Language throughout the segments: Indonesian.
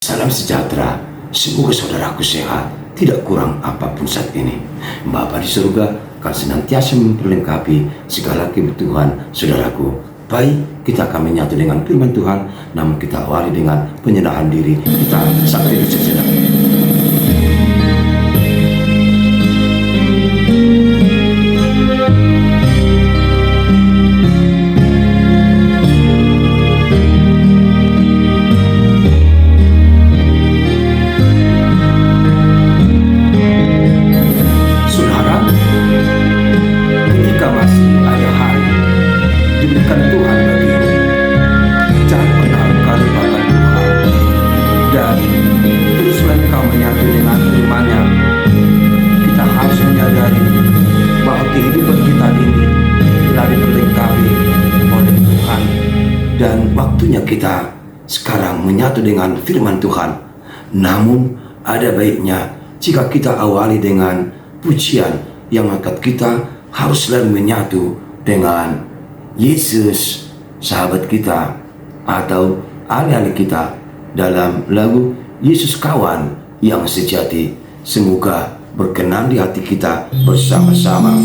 Salam sejahtera, semoga saudaraku sehat, tidak kurang apapun saat ini. Bapa di surga akan senantiasa memperlengkapi segala kebutuhan saudaraku. Baik, kita akan menyatu dengan firman Tuhan, namun kita awali dengan penyerahan diri kita sampai di sejenak. Dan waktunya kita sekarang menyatu dengan firman Tuhan. Namun ada baiknya jika kita awali dengan pujian yang akan kita harus selalu menyatu dengan Yesus, sahabat kita atau ahli-ahli kita dalam lagu Yesus Kawan yang Sejati. Semoga berkenan di hati kita bersama-sama.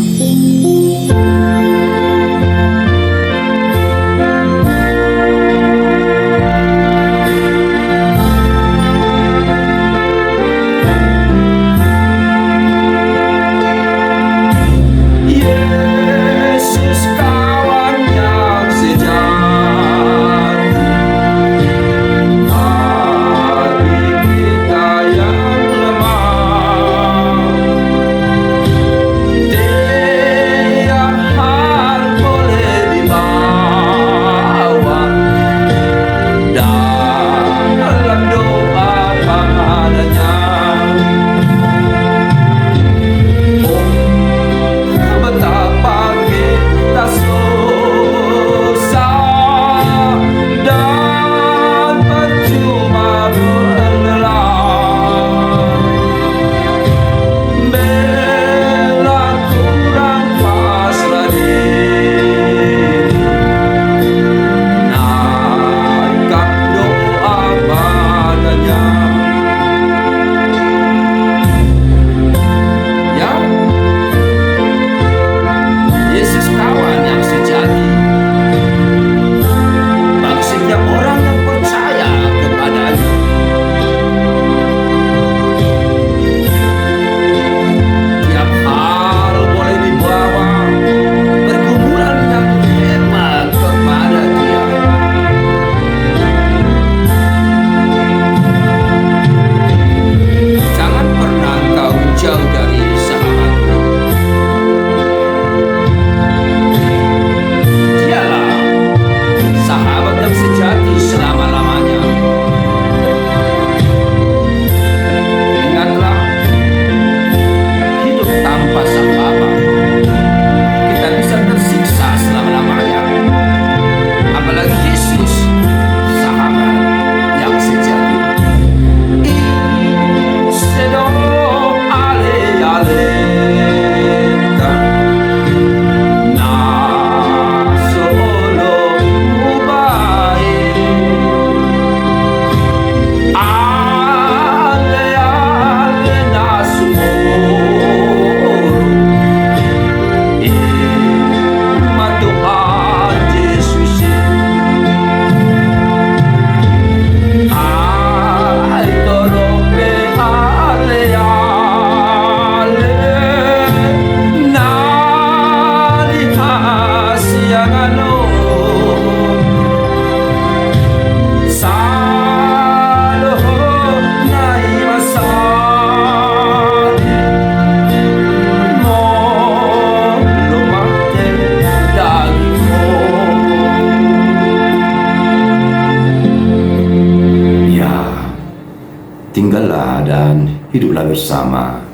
Tinggallah dan hiduplah bersama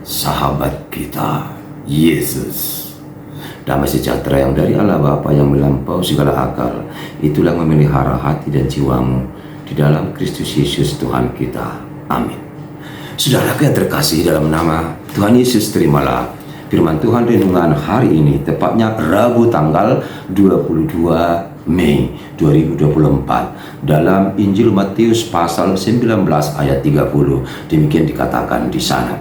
sahabat kita, Yesus. Damai sejahtera yang dari Allah Bapa yang melampaui segala akal, itulah memelihara hati dan jiwamu di dalam Kristus Yesus Tuhan kita. Amin. Saudaraku yang terkasih, dalam nama Tuhan Yesus, terimalah firman Tuhan renungan hari ini, tepatnya Rabu tanggal 22 Mei 2024 dalam Injil Matius pasal 19 ayat 30 demikian dikatakan di sana.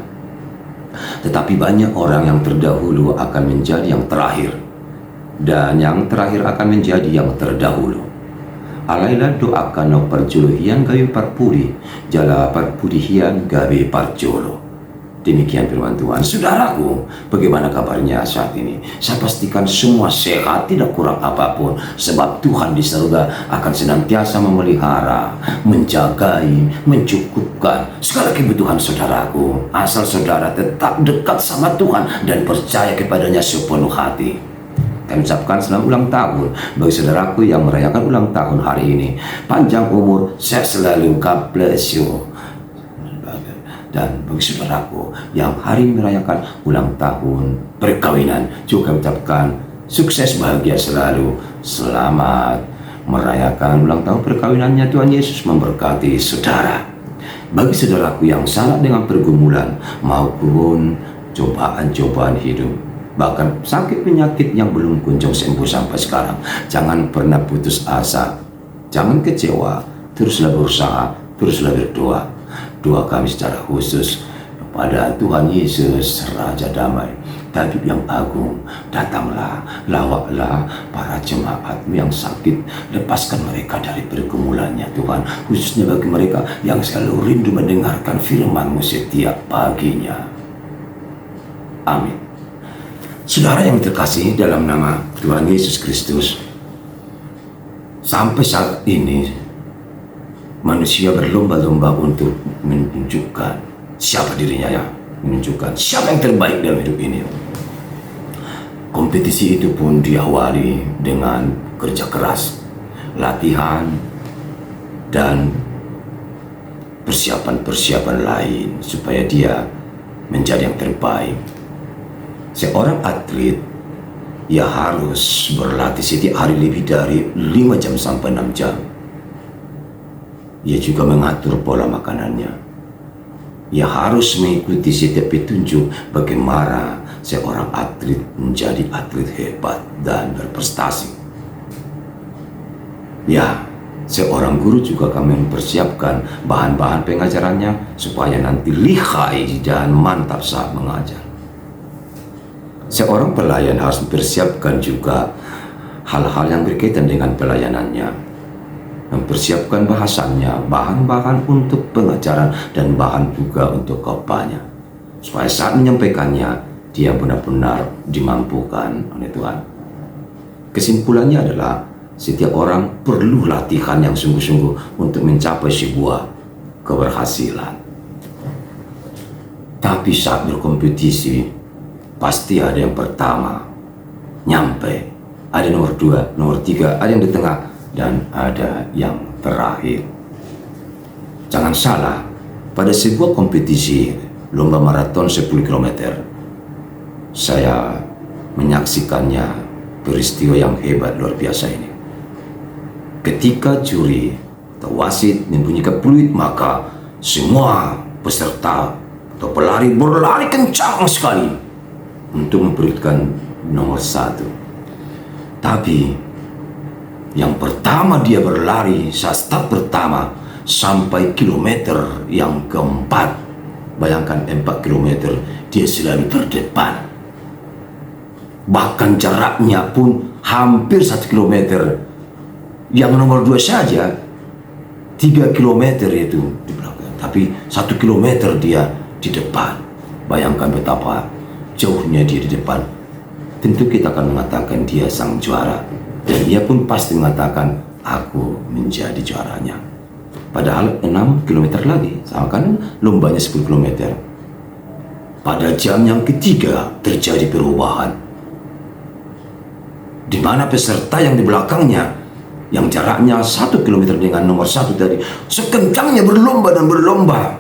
Tetapi banyak orang yang terdahulu akan menjadi yang terakhir, dan yang terakhir akan menjadi yang terdahulu. Alailah doakan no parjolo hian gawe parpuri, jala parpuri hian gawe parjolo. Demikian firman Tuhan. Saudaraku, bagaimana kabarnya saat ini? Saya pastikan semua sehat, tidak kurang apapun. Sebab Tuhan di surga akan senantiasa memelihara, menjagai, mencukupkan segala kebutuhan saudaraku. Asal saudara tetap dekat sama Tuhan dan percaya kepadanya sepenuh hati. Kami ucapkan selamat ulang tahun bagi saudaraku yang merayakan ulang tahun hari ini. Panjang umur, sehat selalu, God bless you. Dan bagi saudaraku yang hari ini merayakan ulang tahun perkawinan, juga ucapkan sukses bahagia selalu. Selamat merayakan ulang tahun perkawinannya. Tuhan Yesus memberkati saudara. Bagi saudaraku yang salah dengan pergumulan maupun cobaan-cobaan hidup, bahkan sakit penyakit yang belum kunjung sembuh sampai sekarang, jangan pernah putus asa, jangan kecewa, teruslah berusaha, teruslah berdoa. Doa kami secara khusus kepada Tuhan Yesus, Raja Damai, Tabib yang agung, datanglah, lawaklah para jemaat-Mu yang sakit, lepaskan mereka dari pergumulannya Tuhan, khususnya bagi mereka yang selalu rindu mendengarkan firman-Mu setiap paginya. Amin. Saudara yang terkasih dalam nama Tuhan Yesus Kristus, sampai saat ini manusia berlomba-lomba untuk menunjukkan siapa dirinya, ya, menunjukkan siapa yang terbaik dalam hidup ini. Kompetisi itu pun diawali dengan kerja keras, latihan, dan persiapan-persiapan lain supaya dia menjadi yang terbaik. Seorang atlet, ia harus berlatih setiap hari lebih dari 5 jam sampai 6 jam. Ia juga mengatur pola makanannya. Ia harus mengikuti setiap petunjuk bagaimana seorang atlet menjadi atlet hebat dan berprestasi. Ya, seorang guru juga akan mempersiapkan bahan-bahan pengajarannya supaya nanti lihai dan mantap saat mengajar. Seorang pelayan harus mempersiapkan juga hal-hal yang berkaitan dengan pelayanannya, mempersiapkan bahasanya, bahan-bahan untuk pengajaran, dan bahan juga untuk khotbahnya, supaya saat menyampaikannya dia benar-benar dimampukan oleh Tuhan. Kesimpulannya adalah setiap orang perlu latihan yang sungguh-sungguh untuk mencapai sebuah keberhasilan. Tapi saat berkompetisi pasti ada yang pertama nyampe, ada nomor 2, nomor 3, ada yang di tengah, dan ada yang terakhir. Jangan salah, pada sebuah kompetisi lomba maraton 10 km, saya menyaksikannya peristiwa yang hebat luar biasa ini. Ketika juri atau wasit membunyikan peluit, maka semua peserta atau pelari berlari kencang sekali untuk memberikan nomor 1. Tapi yang pertama dia berlari saat start pertama sampai kilometer yang keempat. Bayangkan 4 kilometer dia selalu terdepan. Bahkan jaraknya pun hampir 1 kilometer. Yang nomor 2 saja 3 kilometer itu di belakang. Tapi 1 kilometer dia di depan. Bayangkan betapa jauhnya dia di depan. Tentu kita akan mengatakan dia sang juara. Dan ia pun pasti mengatakan, aku menjadi juaranya. Padahal 6 km lagi, sama kan lombanya 10 km. Pada jam yang ketiga terjadi perubahan, di mana peserta yang di belakangnya, yang jaraknya 1 km dengan nomor 1 tadi, sekencangnya berlomba dan berlomba.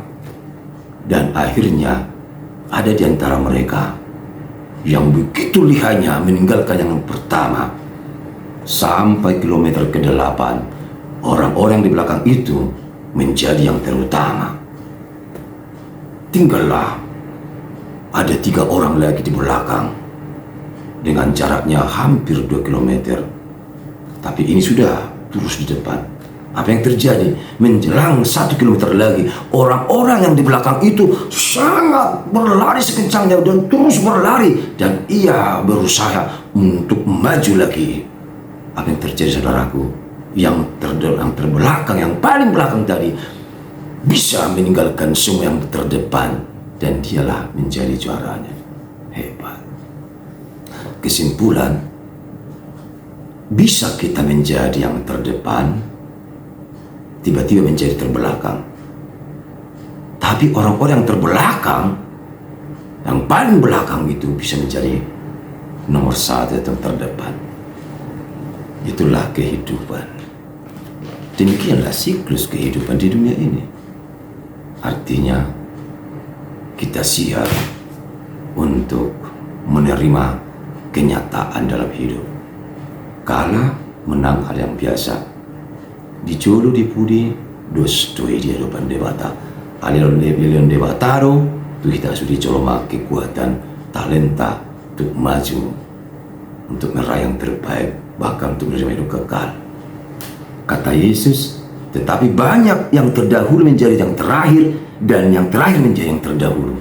Dan akhirnya ada di antara mereka yang begitu lihainya meninggalkan yang pertama. Sampai kilometer ke-8, orang-orang di belakang itu menjadi yang terutama. Tinggallah ada 3 orang lagi di belakang dengan jaraknya hampir 2 kilometer. Tapi ini sudah terus di depan. Apa yang terjadi? Menjelang 1 kilometer lagi, orang-orang yang di belakang itu sangat berlari sekencangnya dan terus berlari. Dan ia berusaha untuk maju lagi. Apa yang terjadi, saudaraku? Yang terbelakang, yang paling belakang tadi, bisa meninggalkan semua yang terdepan. Dan dialah menjadi juaranya. Hebat. Kesimpulan, bisa kita menjadi yang terdepan, tiba-tiba menjadi terbelakang. Tapi orang-orang yang terbelakang, yang paling belakang itu bisa menjadi nomor 1 atau terdepan. Itulah kehidupan. Demikianlah siklus kehidupan di dunia ini. Artinya, kita siap untuk menerima kenyataan dalam hidup. Kalah, menang hal yang biasa. Dijolo di pudi, dos tuh dia depan debata. Alilon debataro, tuh kita sudah coloma kekuatan, talenta untuk maju, untuk meraih yang terbaik, bahkan untuk menerima hidup kekal. Kata Yesus, tetapi banyak yang terdahulu menjadi yang terakhir, dan yang terakhir menjadi yang terdahulu.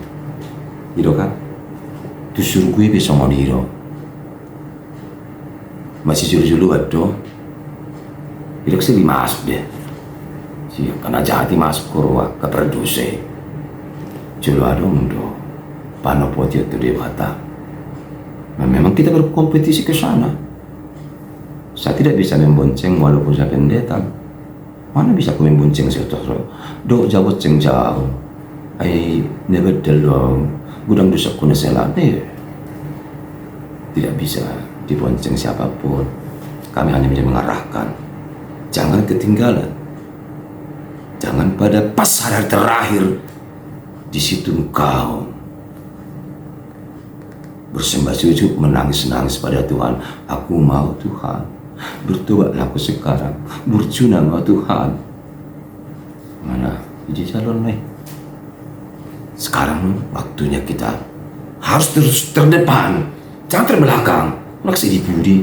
Gitu kan? Tu suruh gue bisa mau dihiro. Masih julu-julu waduh. Tidak sih masuk deh. Siap karena jati masuk kurwa ke produse. Julu adong do. Panopoti itu debata. Nah, memang kita berkompetisi ke sana. Saya tidak bisa membonceng walaupun saya pendetan. Mana bisa aku membonceng sesuatu? Do jauh ceng jauh. Ai nebedel dong. Gudang dosa kuna selate. Tidak bisa dibonceng siapapun. Kami hanya bisa mengarahkan. Jangan ketinggalan. Jangan pada pas hari terakhir di situ engkau bersembah sujud, menangis-nangis pada Tuhan. Aku mau Tuhan, bertobatlah aku sekarang, berjuna mau Tuhan. Mana jadi calon nih? Sekarang waktunya kita harus terus terdepan, jangan terbelakang. Maksud di budi,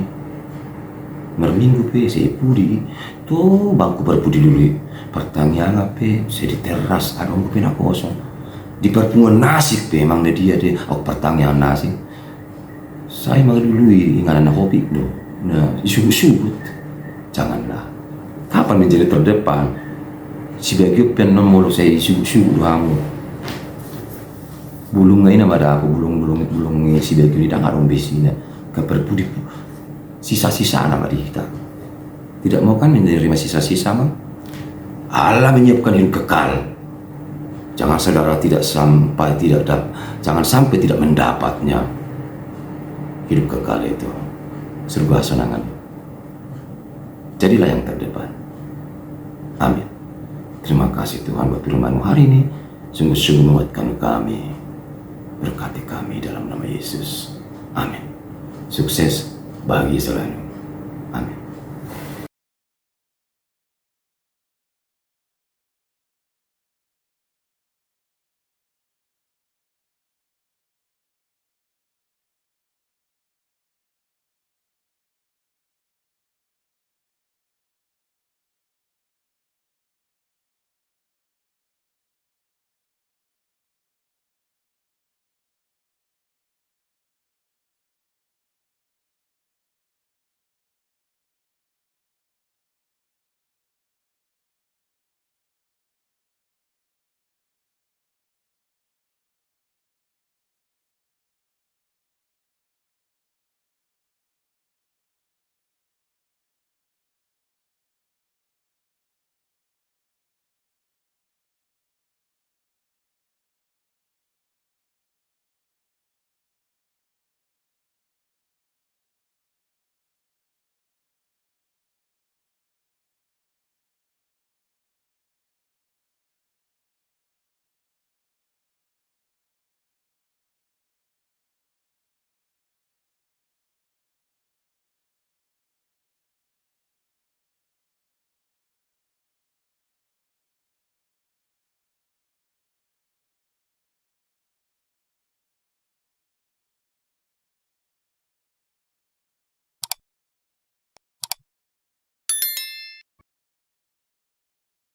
merminggu pe saya budi, tuh bangku berbudi dulu. Pertanyaan apa? Saya di teras, ada bangku pena kosong. Di perpungan nasi pe, emang dia deh. Aku pertanyaan nasi. Saya mau dulu ingat anak hobi do. Nah, isu-isu, janganlah. Kapan menjadi terdepan? Si bagi penom mulu saya isu-isu doang. Bulung ngain ada aku bulung si bagi tidak ngarung besinya. Keperbudi sisa-sisa nama di kita. Tidak mau kan menerima sisa-sisa mah? Allah menyiapkan hidup kekal. Jangan saudara jangan sampai tidak mendapatnya hidup kekal itu. Surga senangan. Jadilah yang terdepan. Amin. Terima kasih Tuhan buat firman-Mu hari ini. Sungguh-sungguh menguatkan kami. Berkati kami dalam nama Yesus. Amin. Sukses bagi selalu. Amin.